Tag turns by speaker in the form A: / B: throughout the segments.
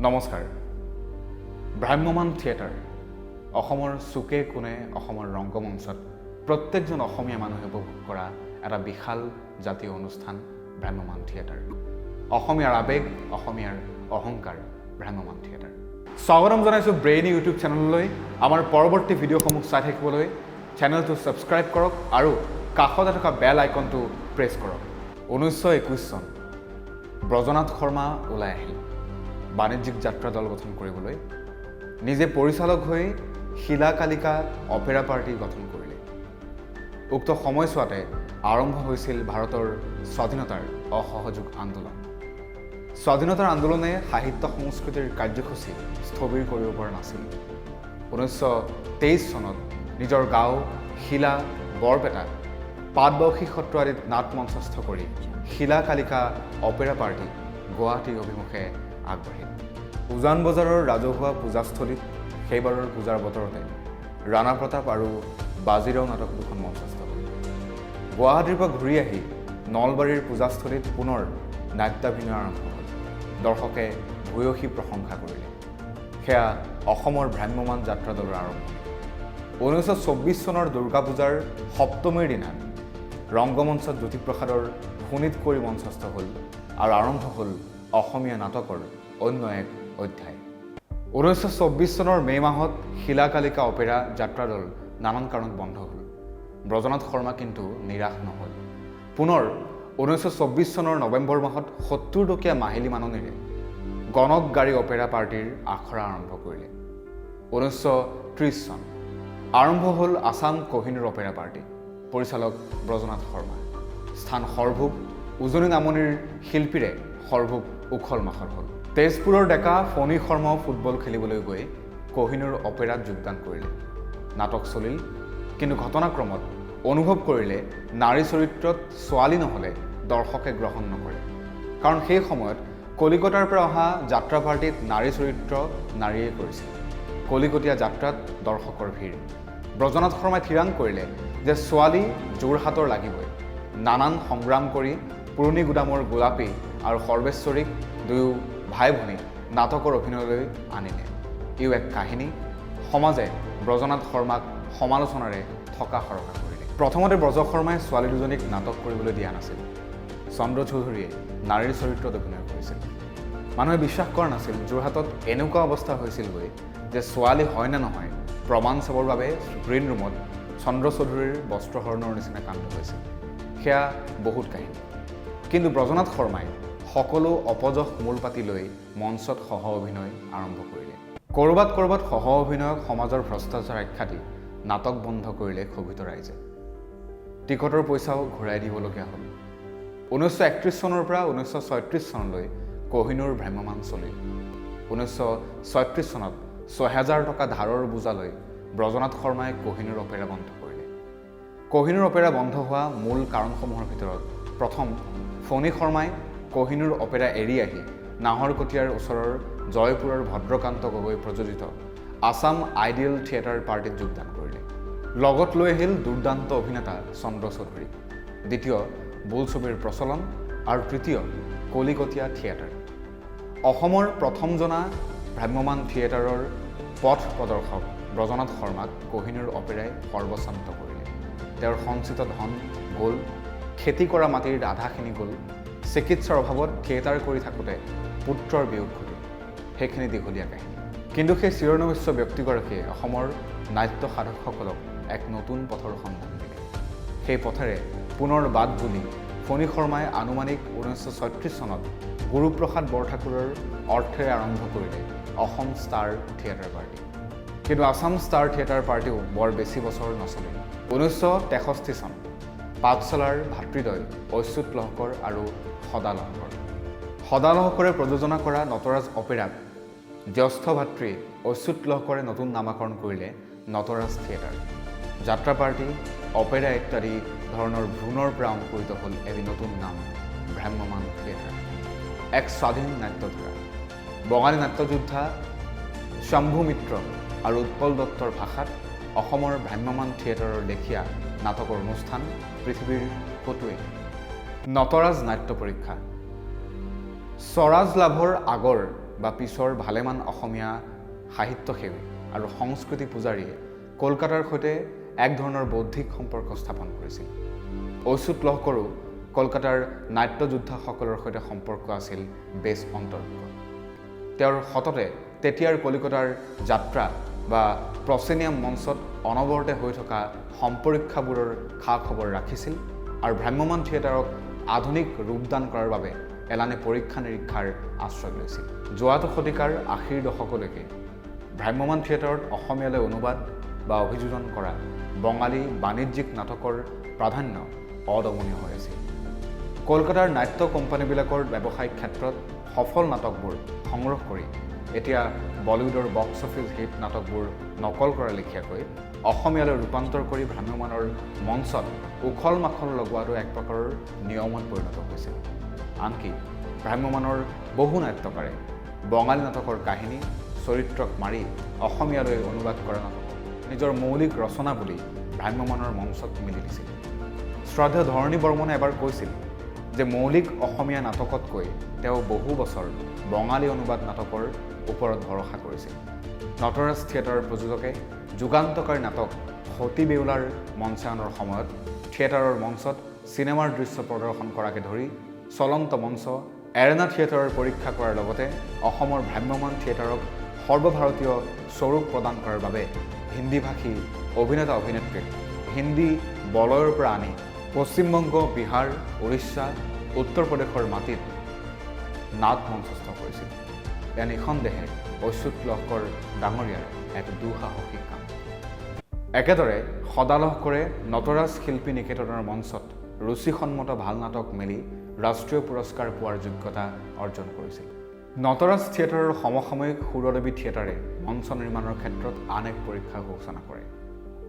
A: নমস্কাৰ ভ্ৰাম্যমান থিয়েটাৰ অসমৰ চুকে কোণে অসমৰ ৰংগমঞ্চত প্ৰত্যেকজন অসমীয়া মানুহে উপভোগ কৰা এটা বিশাল জাতীয় অনুষ্ঠান ভ্ৰাম্যমান থিয়েটাৰ অসমীয়াৰ আবেগ অসমীয়াৰ অহংকাৰ ভ্ৰাম্যমান থিয়েটাৰ স্বাগতম জনাইছোঁ ব্ৰেইন ইউটিউব চেনেললৈ আমাৰ পৰৱৰ্তী ভিডিঅ'সমূহ চাই থাকিবলৈ চেনেলটো ছাবস্ক্ৰাইব কৰক আৰু কাষতে থকা বেল আইকনটো প্ৰেছ কৰক 1921 চন ব্ৰজনাথ শৰ্মা ওলাই আহিল বাণিজ্যিক যাত্ৰা দল গঠন কৰিবলৈ নিজে পৰিচালক হৈ শিলাকালিকা অপেৰা পাৰ্টি গঠন কৰিলে উক্ত সময়ছোৱাতে আৰম্ভ হৈছিল ভাৰতৰ স্বাধীনতাৰ অসহযোগ আন্দোলন স্বাধীনতাৰ আন্দোলনে সাহিত্য সংস্কৃতিৰ কাৰ্যসূচী স্থবিৰ কৰিব পৰা নাছিল 1923 চনত নিজৰ গাঁও শিলা বৰপেটা পাটবাউসী সত্ৰ আদিত নাট মঞ্চস্থ কৰি শিলাকালিকা অপেৰা পাৰ্টি গুৱাহাটী অভিমুখে আগবাঢ়িল উজান বজাৰৰ ৰাজহুৱা পূজাস্থলীত সেইবাৰৰ পূজাৰ বতৰতে ৰাণা প্ৰতাপ আৰু বাজিৰাও নাটক দুখন মঞ্চস্থ হ'ল গুৱাহাটীৰ পৰা ঘূৰি আহি নলবাৰীৰ পূজাস্থলীত পুনৰ নাট্যাভিনয় আৰম্ভ হ'ল দৰ্শকে ভূয়সী প্ৰশংসা কৰিলে সেয়া অসমৰ ভ্ৰাম্যমান যাত্ৰা দলৰ আৰম্ভ 1924 চনৰ দুৰ্গা পূজাৰ সপ্তমীৰ দিনা ৰংগমঞ্চত জ্যোতিপ্ৰসাদৰ সুনীত কৰি মঞ্চস্থ হ'ল আৰু আৰম্ভ হ'ল অসমীয়া নাটকৰ অন্য এক অধ্যায় 1924 চনৰ মে' মাহত শিলাকালিকা অপেৰা যাত্ৰা দল নানান কাৰণত বন্ধ হ'ল ব্ৰজনাথ শৰ্মা কিন্তু নিৰাশ নহ'ল পুনৰ 1924 চনৰ নৱেম্বৰ মাহত 70 টকীয়া মাহিলী মাননিৰে গণক গাড়ী অপেৰা পাৰ্টিৰ আখৰা আৰম্ভ কৰিলে 1930 চন আৰম্ভ হ'ল আছাম কোহিনুৰ অপেৰা পাৰ্টি পৰিচালক ব্ৰজনাথ শৰ্মা স্থান সৰভোগ উজনি নামনিৰ শিল্পীৰে সৰভোগ উখল মাখল হ'ল তেজপুৰৰ ডেকা ফণী শৰ্মাও ফুটবল খেলিবলৈ গৈ কোহিনুৰ অপেৰাত যোগদান কৰিলে নাটক চলিল কিন্তু ঘটনাক্ৰমত অনুভৱ কৰিলে নাৰী চৰিত্ৰত ছোৱালী নহ'লে দৰ্শকে গ্ৰহণ নকৰে কাৰণ সেই সময়ত কলিকতাৰ পৰা অহা যাত্ৰা পাৰ্টিত নাৰী চৰিত্ৰ নাৰীয়ে কৰিছিল কলিকতীয়া যাত্ৰাত দৰ্শকৰ ভিৰ ব্ৰজনাথ শৰ্মাই থিৰাং কৰিলে যে ছোৱালী যোৰহাটৰ লাগিবই নানান সংগ্ৰাম কৰি পুৰণি গুদামৰ গোলাপী আৰু সৰ্বেশ্বৰীক দুয়ো ভাই ভনীক নাটকৰ অভিনয়লৈ আনিলে ইও এক কাহিনী সমাজে ব্ৰজনাথ শৰ্মাক সমালোচনাৰে থকা সৰকা কৰিলে প্ৰথমতে ব্ৰজ শৰ্মাই ছোৱালী দুজনীক নাটক কৰিবলৈ দিয়া নাছিল চন্দ্ৰ চৌধুৰীয়ে নাৰীৰ চৰিত্ৰত অভিনয় কৰিছিল মানুহে বিশ্বাস কৰা নাছিল যোৰহাটত এনেকুৱা অৱস্থা হৈছিলগৈ যে ছোৱালী হয় নে নহয় প্ৰমাণ চাবৰ বাবে গ্ৰীণ ৰুমত চন্দ্ৰ চৌধুৰীৰ বস্ত্ৰহৰণৰ নিচিনা কাণ্ড হৈছিল সেয়া বহুত কাহিনী কিন্তু ব্ৰজনাথ শৰ্মাই সকলো অপযশ মূল পাতি লৈ মঞ্চত সহ অভিনয় আৰম্ভ কৰিলে ক'ৰবাত সহ অভিনয়ক সমাজৰ ভ্ৰষ্টাচাৰ আখ্যা দি নাটক বন্ধ কৰিলে ক্ষোভিত ৰাইজে টিকটৰ পইচাও ঘূৰাই দিবলগীয়া হ'ল 1931 চনৰ পৰা 1936 চনলৈ কোহিনুৰ ভ্ৰাম্যমান চলিল 1936 চনত 6000 টকা ধাৰৰ বোজা লৈ ব্ৰজনাথ শৰ্মাই কোহিনুৰ অপেৰা বন্ধ কৰিলে কোহিনুৰ অপেৰা বন্ধ হোৱা মূল কাৰণসমূহৰ ভিতৰত প্ৰথম ফণী শৰ্মাই কোহিনুৰ অপেৰা এৰি আহি নাহৰকটীয়াৰ ওচৰৰ জয়পুৰৰ ভদ্ৰকান্ত গগৈ প্ৰযোজিত আছাম আইডিয়েল থিয়েটাৰ পাৰ্টিত যোগদান কৰিলে লগত লৈ আহিল দুৰ্দান্ত অভিনেতা চন্দ্ৰ চৌধুৰী দ্বিতীয় বোলছবিৰ প্ৰচলন আৰু তৃতীয় কলিকতীয়া থিয়েটাৰ অসমৰ প্ৰথম জনা ভ্ৰাম্যমান থিয়েটাৰৰ পথ প্ৰদৰ্শক ব্ৰজনাথ শৰ্মাক কোহিনুৰ অপেৰাই সৰ্বশান্ত কৰিলে তেওঁৰ সঞ্চিত ধন গ'ল খেতি কৰা মাটিৰ আধাখিনি গ'ল চিকিৎসাৰ অভাৱত থিয়েটাৰ কৰি থাকোঁতে পুত্ৰৰ বিয়োগ ঘটিল সেইখিনি দীঘলীয়া কাহিনী কিন্তু সেই চিৰনবিশ্ব ব্যক্তিগৰাকীয়ে অসমৰ নাট্য সাধকসকলক এক নতুন পথৰ সন্ধান দিলে সেই পথেৰে পুনৰ বাট বুলি ফণী শৰ্মাই আনুমানিক 1936 চনত গুৰুপ্ৰসাদ বৰঠাকুৰৰ অৰ্থেৰে আৰম্ভ কৰিলে অসম ষ্টাৰ থিয়েটাৰ পাৰ্টি কিন্তু আছাম ষ্টাৰ থিয়েটাৰ পাৰ্টিও বৰ বেছি বছৰ নচলিল 1963 চন পাঠশালাৰ ভাতৃদ্বয় অচ্যুত লহকৰ আৰু সদা লহকৰে প্ৰযোজনা কৰা নটৰাজ অপেৰাক জ্যেষ্ঠ ভাতৃ অচ্যুত লহকৰে নতুন নামাকৰণ কৰিলে নটৰাজ থিয়েটাৰ যাত্ৰা পাৰ্টি অপেৰা ইত্যাদি ধৰণৰ ভ্ৰূণৰ পৰা অংকুৰিত হ'ল এটি নতুন নাম ভ্ৰাম্যমান থিয়েটাৰ এক স্বাধীন নাট্যধাৰা বঙালী নাট্যযোদ্ধা শম্ভু মিত্ৰ আৰু উৎপল দত্তৰ ভাষাত অসমৰ ভ্ৰাম্যমান থিয়েটাৰৰ লেখীয়া নাটকৰ অনুষ্ঠান পৃথিৱীৰ ক'তোৱে নটৰাজ নাট্য পৰীক্ষা স্বৰাজ লাভৰ আগৰ বা পিছৰ ভালেমান অসমীয়া সাহিত্যসেৱী আৰু সংস্কৃতি পূজাৰীয়ে কলকাতাৰ সৈতে এক ধৰণৰ বৌদ্ধিক সম্পৰ্ক স্থাপন কৰিছিল। অচ্যুত লহকৰো কলকাতাৰ নাট্যযোদ্ধাসকলৰ সৈতে সম্পৰ্ক আছিল বেছ অন্তৰ্ভুক্ত। তেওঁৰ সততে তেতিয়াৰ কলিকতাৰ যাত্ৰা বা প্ৰচেনিয়াম মঞ্চত অনবৰতে হৈ থকা সম্পৰীক্ষাবোৰৰ খা খবৰ ৰাখিছিল আৰু ভ্ৰাম্যমাণ থিয়েটাৰক আধুনিক ৰূপদান কৰাৰ বাবে এলানি পৰীক্ষা নিৰীক্ষাৰ আশ্ৰয় লৈছিল। যোৱাটো শতিকাৰ ৮০ৰ দশকলৈকে ভ্ৰাম্যমাণ থিয়েটাৰত অসমীয়ালৈ অনুবাদ বা অভিযোজন কৰা বঙালী বাণিজ্যিক নাটকৰ প্ৰাধান্য অদমনীয় হৈ আছিল। কলকাতাৰ নাট্য কোম্পানীবিলাকৰ ব্যৱসায়িক ক্ষেত্ৰত সফল নাটকবোৰ সংগ্ৰহ কৰি এতিয়া বলিউডৰ বক্স অফিচ হিট নাটকবোৰ নকল কৰাৰ লেখীয়াকৈ অসমীয়ালৈ ৰূপান্তৰ কৰি ভ্ৰাম্যমাণৰ মঞ্চত উখল মাখল লগোৱাটো এক প্ৰকাৰৰ নিয়মত পৰিণত হৈছিল। আনকি ভ্ৰাম্যমাণৰ বহু নাট্যকাৰে বঙালী নাটকৰ কাহিনী চৰিত্ৰক মাৰি অসমীয়ালৈ অনুবাদ কৰা নাটক নিজৰ মৌলিক ৰচনা বুলি ভ্ৰাম্যমাণৰ মঞ্চত মিলি দিছিল। শ্ৰদ্ধেয় ধৰণী বৰ্মনে এবাৰ কৈছিল যে মৌলিক অসমীয়া নাটকতকৈ তেওঁ বহু বছৰ বঙালী অনুবাদ নাটকৰ ওপৰত ভৰসা কৰিছিল। নটৰাজ থিয়েটাৰৰ প্ৰযোজকে যুগান্তকাৰী নাটক সতী বেউলাৰ মঞ্চায়নৰ সময়ত থিয়েটাৰৰ মঞ্চত চিনেমাৰ দৃশ্য প্ৰদৰ্শন কৰাকে ধৰি চলন্ত মঞ্চ এৰেনা থিয়েটাৰৰ পৰীক্ষা কৰাৰ লগতে অসমৰ ভ্ৰাম্যমাণ থিয়েটাৰক সৰ্বভাৰতীয় স্বৰূপ প্ৰদান কৰাৰ বাবে হিন্দীভাষী অভিনেতা অভিনেত্ৰীক হিন্দী বলয়ৰ পৰা আনি পশ্চিমবংগ, বিহাৰ, উৰিষ্যা, উত্তৰ প্ৰদেশৰ মাটিত নাট মঞ্চস্থ কৰিছিল। এয়া নিঃসন্দেহে অচ্যুত লহকৰ ডাঙৰীয়াৰ এক দুঃসাহসিক কাম। একেদৰে সদা লহকৰে নটৰাজ শিল্পী নিকেতনৰ মঞ্চত ৰুচিসন্মত ভাল নাটক মেলি ৰাষ্ট্ৰীয় পুৰস্কাৰ পোৱাৰ যোগ্যতা অৰ্জন কৰিছিল। নটৰাজ থিয়েটাৰৰ সমসাময়িক সুৰদেৱী থিয়েটাৰে মঞ্চ নিৰ্মাণৰ ক্ষেত্ৰত আন এক পৰীক্ষাৰ ঘোষণা কৰে।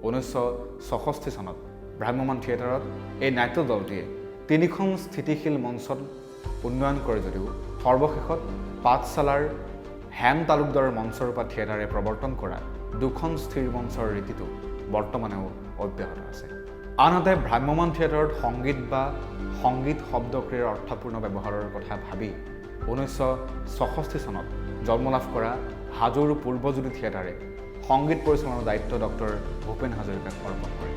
A: ১৯৬৬ চনত ভ্ৰাম্যমাণ থিয়েটাৰত এই নাট্য দলটিয়ে ৩খন স্থিতিশীল মঞ্চত উন্নয়ন কৰে যদিও সৰ্বশেষত পাঠশালাৰ হেম তালুকদাৰৰ মঞ্চৰ পৰা থিয়েটাৰে প্ৰৱৰ্তন কৰা ২খন স্থিৰ মঞ্চৰ ৰীতিটো বৰ্তমানেও অব্যাহত আছে। আনহাতে ভ্ৰাম্যমাণ থিয়েটাৰত সংগীত বা সংগীত শব্দক্ৰিয়াৰ অৰ্থপূৰ্ণ ব্যৱহাৰৰ কথা ভাবি ১৯৬৬ চনত জন্ম লাভ কৰা হাজোৰ পূৰ্বজ্যোতি থিয়েটাৰে সংগীত পৰিচালনাৰ দায়িত্ব ডক্টৰ ভূপেন হাজৰিকাক অৰ্পণ কৰে।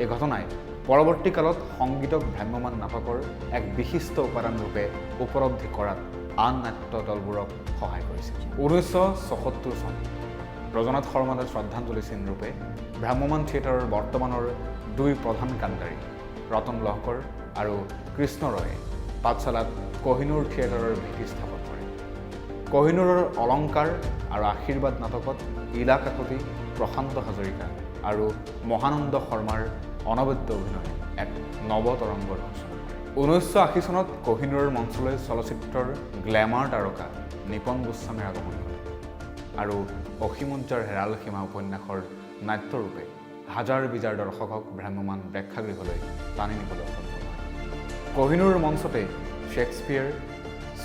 A: এই ঘটনাই পৰৱৰ্তী কালত সংগীতক ভ্ৰাম্যমাণ নাটকৰ এক বিশিষ্ট উপাদান ৰূপে উপলব্ধি কৰাত আন নাট্য দলবোৰক সহায় কৰিছিল। ১৯৭৪ চন ব্ৰজনাথ শৰ্মালৈ শ্ৰদ্ধাঞ্জলি চিনৰূপে ভ্ৰাম্যমাণ থিয়েটাৰৰ বৰ্তমানৰ ২ প্ৰধান কাণ্ডাৰী ৰতন লহকৰ আৰু কৃষ্ণ ৰয়ে পাঠশালাত কহিনুৰ থিয়েটাৰৰ ভেটি স্থাপন কৰে। কহিনুৰৰ অলংকাৰ আৰু আশীৰ্বাদ নাটকত ইলা কাকতি, প্ৰশান্ত হাজৰিকা আৰু মহানন্দ শৰ্মাৰ অনবদ্য অভিনয়ে এক নৱতৰংগৰ সূচনা কৰে। ১৯৮০ চনত কহিনুৰৰ মঞ্চলৈ চলচ্চিত্ৰৰ গ্লেমাৰ তাৰকা নিপন গোস্বামীৰ আগমন ঘটে আৰু অসীমত যাৰ হেৰাল সীমা উপন্যাসৰ নাট্যৰূপে হাজাৰ বিজাৰ দৰ্শকক ভ্ৰাম্যমাণ প্ৰেক্ষাগৃহলৈ টানি নিবলৈ সক্ষম হয়। কহিনুৰ মঞ্চতে শ্বেক্সপিয়াৰ,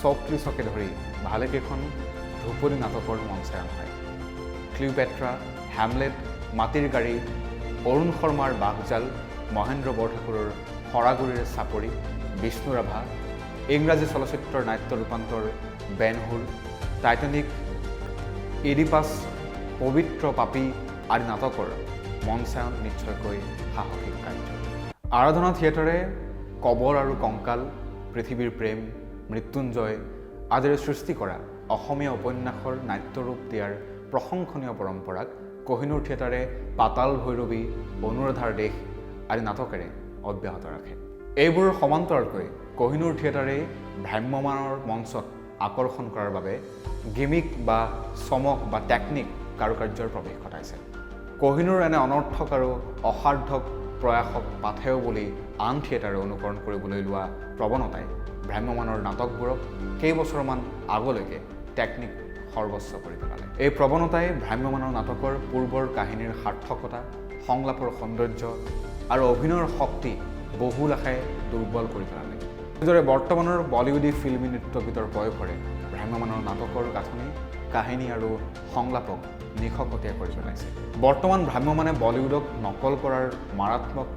A: চক্ৰিছকে ধৰি ভালেকেইখন ধ্ৰুপদী নাটকৰ মঞ্চায়ন হয়। ক্লিওপেট্ৰা, হেমলেট, মাটিৰ গাড়ী, অৰুণ শৰ্মাৰ বাঘজাল, মহেন্দ্ৰ বৰঠাকুৰৰ সৰাগুৰিৰ চাপৰি, বিষ্ণু ৰাভা, ইংৰাজী চলচ্চিত্ৰৰ নাট্য ৰূপান্তৰ বেন হুৰ, টাইটানিক, ইডিপাছ, পবিত্ৰ পাপী আদি নাটকৰ মঞ্চায়ন নিশ্চয়কৈ সাহসিক কাৰ্য। আৰাধনা থিয়েটাৰে কবৰ আৰু কংকাল, পৃথিৱীৰ প্ৰেম, মৃত্যুঞ্জয় আদিৰে সৃষ্টি কৰা অসমীয়া উপন্যাসৰ নাট্যৰূপ দিয়াৰ প্ৰশংসনীয় পৰম্পৰাক কহিনুৰ থিয়েটাৰে পাতাল ভৈৰৱী, অনুৰাধাৰ দেশ আদি নাটকেৰে অব্যাহত ৰাখে। এইবোৰৰ সমান্তৰালকৈ কহিনুৰ থিয়েটাৰে ভ্ৰাম্যমাণৰ মঞ্চত আকৰ্ষণ কৰাৰ বাবে গিমিক বা চমক বা টেকনিক কাৰুকাৰ্যৰ প্ৰৱেশ ঘটাইছে। কহিনুৰ এনে অনৰ্থক আৰু অসাৰ্থক প্ৰয়াসক পাথেয় বুলি আন থিয়েটাৰে অনুকৰণ কৰিবলৈ লোৱা প্ৰৱণতাই ভ্ৰাম্যমাণৰ নাটকবোৰক কেইবছৰমান আগলৈকে টেকনিক সৰ্বোচ্চ কৰি পেলালে। এই প্ৰৱণতাই ভ্ৰাম্যমাণৰ নাটকৰ পূৰ্বৰ কাহিনীৰ সাৰ্থকতা, সংলাপৰ সৌন্দৰ্য আৰু অভিনয়ৰ শক্তি বহুল আশাই দুৰ্বল কৰি পেলালে। এনেদৰে বৰ্তমানৰ বলিউডী ফিল্মী নৃত্যগীতৰ প্ৰয়োগৰে ভ্ৰাম্যমাণৰ নাটকৰ গাঁথনি, কাহিনী আৰু সংলাপক নিশকতীয়া কৰি পেলাইছে। বৰ্তমান ভ্ৰাম্যমাণে বলিউডক নকল কৰাৰ মাৰাত্মক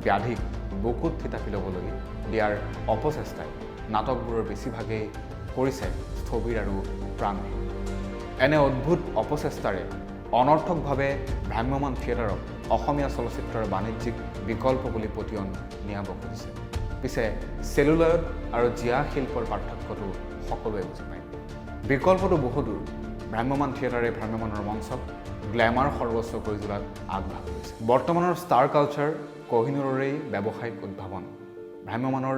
A: ব্যাধিক বুকুত থিতাপি ল'বলৈ দিয়াৰ অপচেষ্টাই নাটকবোৰৰ বেছিভাগেই কৰিছে স্থবিৰ আৰু প্ৰাণহীন। এনে অদ্ভুত অপচেষ্টাৰে অনৰ্থকভাৱে ভ্ৰাম্যমাণ থিয়েটাৰক অসমীয়া চলচ্চিত্ৰৰ বাণিজ্যিক বিকল্প বুলি পতিয়ন নিয়াব খুজিছে। পিছে চেলুলয়ড আৰু জীয়া শিল্পৰ পাৰ্থক্যটো সকলোৱে বুজি পায়। বিকল্পটো বহুদূৰ। ভ্ৰাম্যমাণ থিয়েটাৰে ভ্ৰাম্যমাণৰ মঞ্চক গ্লেমাৰ সৰ্বস্ব কৰি তোলাত আগভাগ লৈছে। বৰ্তমানৰ ষ্টাৰ কালচাৰ কোহিনুৰৰেই ব্যৱসায়িক উদ্ভাৱন। ভ্ৰাম্যমাণৰ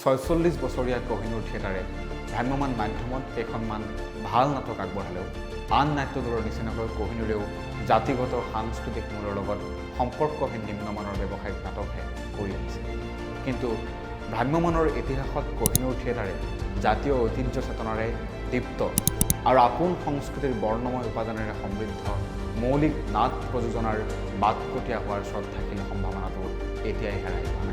A: ৪৬ বছৰীয়া কোহিনুৰ থিয়েটাৰে ভ্ৰাম্যমাণ মাধ্যমত কেইখনমান ভাল নাটক আগবঢ়ালেও আন নাট্যদলৰ নিচিনাকৈ কোহিনুৰেও জাতিগত সাংস্কৃতিক মূলৰ লগত সম্পৰ্কহীন নিম্নমানৰ ব্যৱসায়িক নাটকহে কৰি আহিছে। কিন্তু ভ্ৰাম্যমাণৰ ইতিহাসত কোহিনুৰ থিয়েটাৰে জাতীয় ঐতিহ্য চেতনাৰে দীপ্ত আৰু আপোন সংস্কৃতিৰ বৰ্ণময় উপাদানেৰে সমৃদ্ধ মৌলিক নাট প্ৰযোজনাৰ বাটকটীয়া হোৱাৰ শ্ৰদ্ধাশীল সম্ভাৱনাটো এতিয়াই হেৰাই যোৱা নাই।